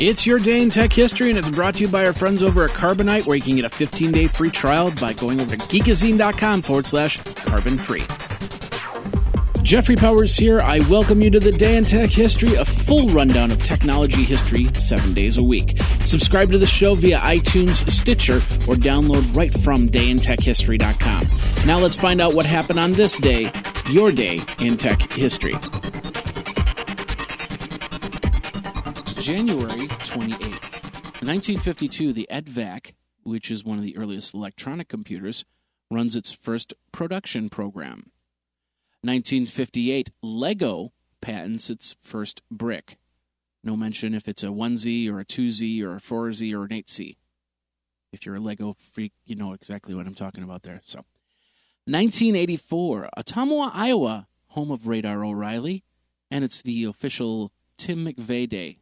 It's your day in tech history, and it's brought to you by our friends over at Carbonite, where you can get a 15-day free trial by going over to geekazine.com/carbon-free. Jeffrey Powers here. I welcome you to the Day in Tech History, a full rundown of technology history 7 days a week. Subscribe to the show via iTunes, Stitcher, or download right from dayintechhistory.com. Now let's find out what happened on this day, your day in tech history. January 28th. In 1952, the EDVAC, which is one of the earliest electronic computers, runs its first production program. 1958, Lego patents its first brick. No mention if it's a 1Z or a 2Z or a 4Z or an 8Z. If you're a Lego freak, you know exactly what I'm talking about there. So, 1984, Ottumwa, Iowa, home of Radar O'Reilly, and it's the official Tim McVeigh Day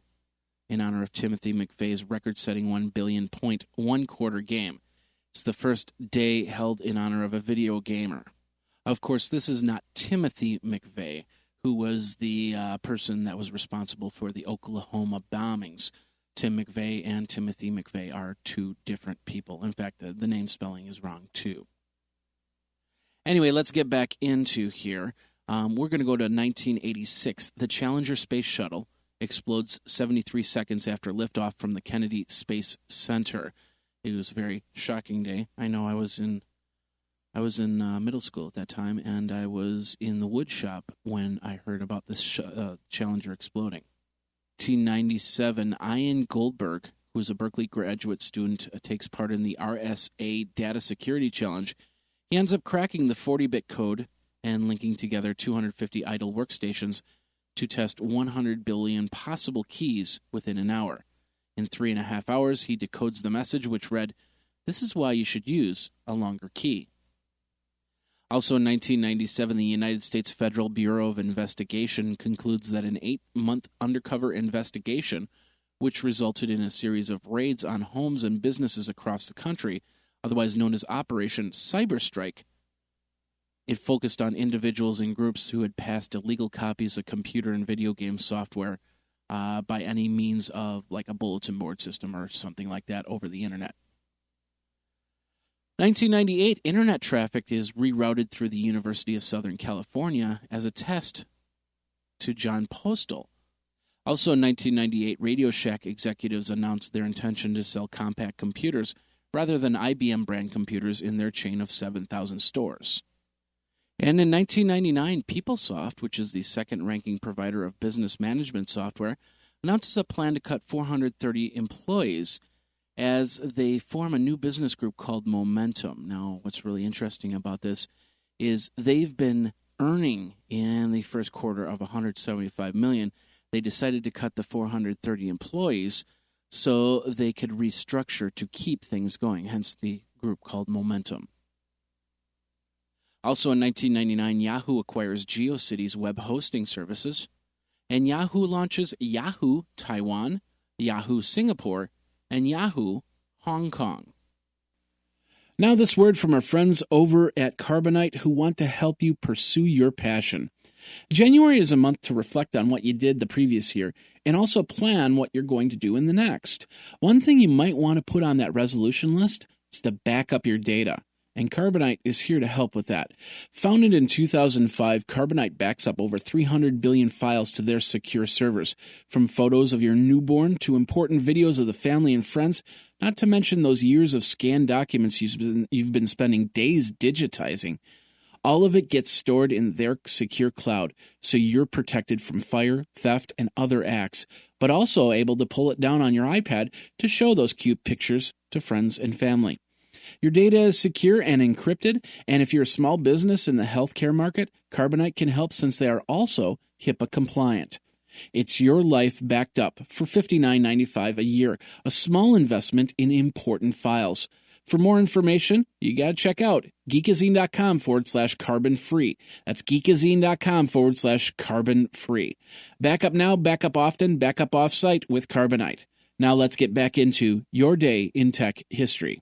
in honor of Timothy McVeigh's record-setting 1 billion point one-quarter game. It's the first day held in honor of a video gamer. Of course, this is not Timothy McVeigh, who was the person that was responsible for the Oklahoma bombings. Tim McVeigh and Timothy McVeigh are two different people. In fact, the name spelling is wrong, too. Anyway, let's get back into here. We're going to go to 1986. The Challenger Space Shuttle explodes 73 seconds after liftoff from the Kennedy Space Center. It was a very shocking day. I know I was in middle school at that time, and I was in the wood shop when I heard about this Challenger exploding. 1997, Ian Goldberg, who is a Berkeley graduate student, takes part in the RSA Data Security Challenge. He ends up cracking the 40-bit code and linking together 250 idle workstations to test 100 billion possible keys within an hour. In 3.5 hours, he decodes the message, which read, "This is why you should use a longer key." Also in 1997, the United States Federal Bureau of Investigation concludes that an 8-month undercover investigation, which resulted in a series of raids on homes and businesses across the country, otherwise known as Operation Cyberstrike, it focused on individuals and groups who had passed illegal copies of computer and video game software by any means of like a bulletin board system or something like that over the internet. 1998, internet traffic is rerouted through the University of Southern California as a test to John Postal. Also in 1998, Radio Shack executives announced their intention to sell Compaq computers rather than IBM brand computers in their chain of 7,000 stores. And in 1999, PeopleSoft, which is the second-ranking provider of business management software, announces a plan to cut 430 employees as they form a new business group called Momentum. Now, what's really interesting about this is they've been earning in the first quarter of $175 million. They decided to cut the 430 employees so they could restructure to keep things going, hence the group called Momentum. Also in 1999, Yahoo acquires Geocities web hosting services, and Yahoo launches Yahoo Taiwan, Yahoo Singapore, and Yahoo Hong Kong. Now this word from our friends over at Carbonite who want to help you pursue your passion. January is a month to reflect on what you did the previous year and also plan what you're going to do in the next. One thing you might want to put on that resolution list is to back up your data. And Carbonite is here to help with that. Founded in 2005, Carbonite backs up over 300 billion files to their secure servers, from photos of your newborn to important videos of the family and friends, not to mention those years of scanned documents you've been spending days digitizing. All of it gets stored in their secure cloud, so you're protected from fire, theft, and other acts, but also able to pull it down on your iPad to show those cute pictures to friends and family. Your data is secure and encrypted, and if you're a small business in the healthcare market, Carbonite can help since they are also HIPAA compliant. It's your life backed up for $59.95 a year, a small investment in important files. For more information, you got to check out geekazine.com/carbon-free. That's geekazine.com/carbon-free. Back up now, back up often, back up off-site with Carbonite. Now let's get back into your day in tech history.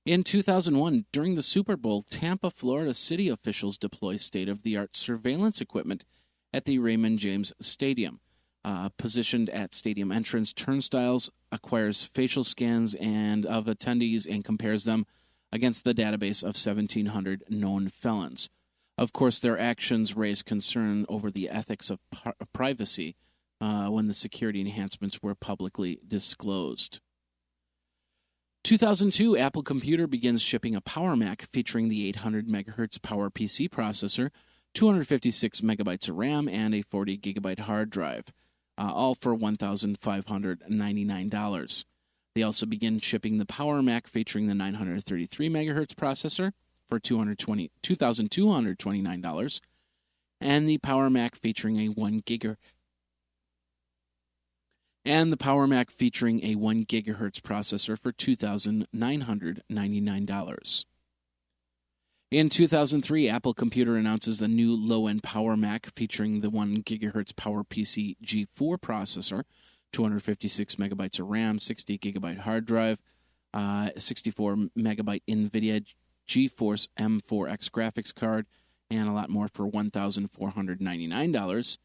In 2001, during the Super Bowl, Tampa, Florida city officials deploy state-of-the-art surveillance equipment at the Raymond James Stadium. positioned at stadium entrance turnstiles, acquires facial scans of attendees and compares them against the database of 1,700 known felons. Of course, their actions raise concern over the ethics of privacy when the security enhancements were publicly disclosed. 2002, Apple Computer begins shipping a Power Mac featuring the 800 MHz PowerPC processor, 256 megabytes of RAM, and a 40 gigabyte hard drive, all for $1,599. They also begin shipping the Power Mac featuring the 933 megahertz processor for $2,229, and the Power Mac featuring a 1 gigahertz processor for $2,999. In 2003, Apple Computer announces the new low-end Power Mac featuring the 1 gigahertz PowerPC G4 processor, 256 megabytes of RAM, 60 gigabyte hard drive, 64 megabyte NVIDIA GeForce M4X graphics card, and a lot more for $1,499.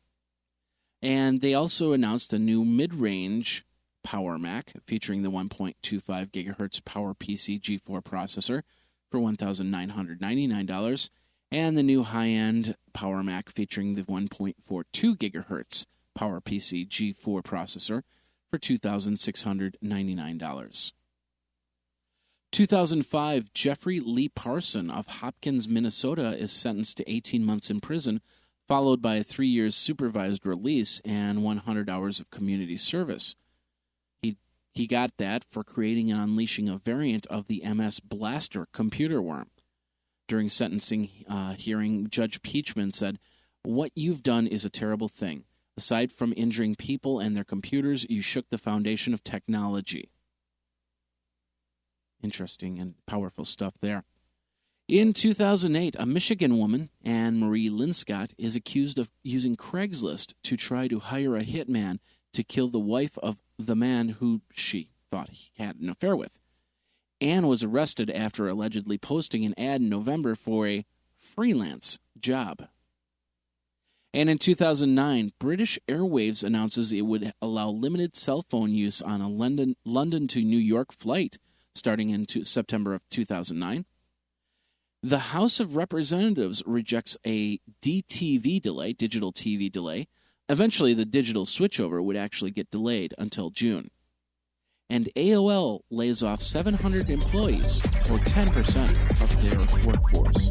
And they also announced a new mid-range Power Mac featuring the 1.25 gigahertz PowerPC G4 processor for $1,999, and the new high-end Power Mac featuring the 1.42 gigahertz PowerPC G4 processor for $2,699. 2005, Jeffrey Lee Parson of Hopkins, Minnesota, is sentenced to 18 months in prison, followed by a 3 years supervised release and 100 hours of community service. He got that for creating and unleashing a variant of the MS Blaster computer worm. During sentencing hearing, Judge Peachman said, "What you've done is a terrible thing. Aside from injuring people and their computers, you shook the foundation of technology." Interesting and powerful stuff there. In 2008, a Michigan woman, Marie Linscott, is accused of using Craigslist to try to hire a hitman to kill the wife of the man who she thought he had an affair with. Anne was arrested after allegedly posting an ad in November for a freelance job. And in 2009, British Airways announces it would allow limited cell phone use on a London to New York flight starting in September of 2009. The House of Representatives rejects a DTV delay, digital TV delay. Eventually, the digital switchover would actually get delayed until June. And AOL lays off 700 employees, or 10% of their workforce.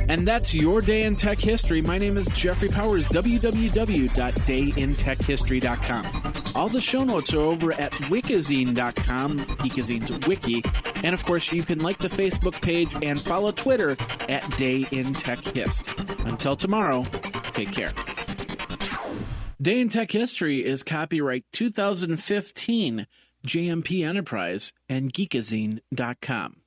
And that's your Day in Tech History. My name is Jeffrey Powers, www.dayintechhistory.com. All the show notes are over at wikizine.com, Geocities wiki. And, of course, you can like the Facebook page and follow Twitter at Day in Tech Hist. Until tomorrow, take care. Day in Tech History is copyright 2015, JMP Enterprise and Geekazine.com.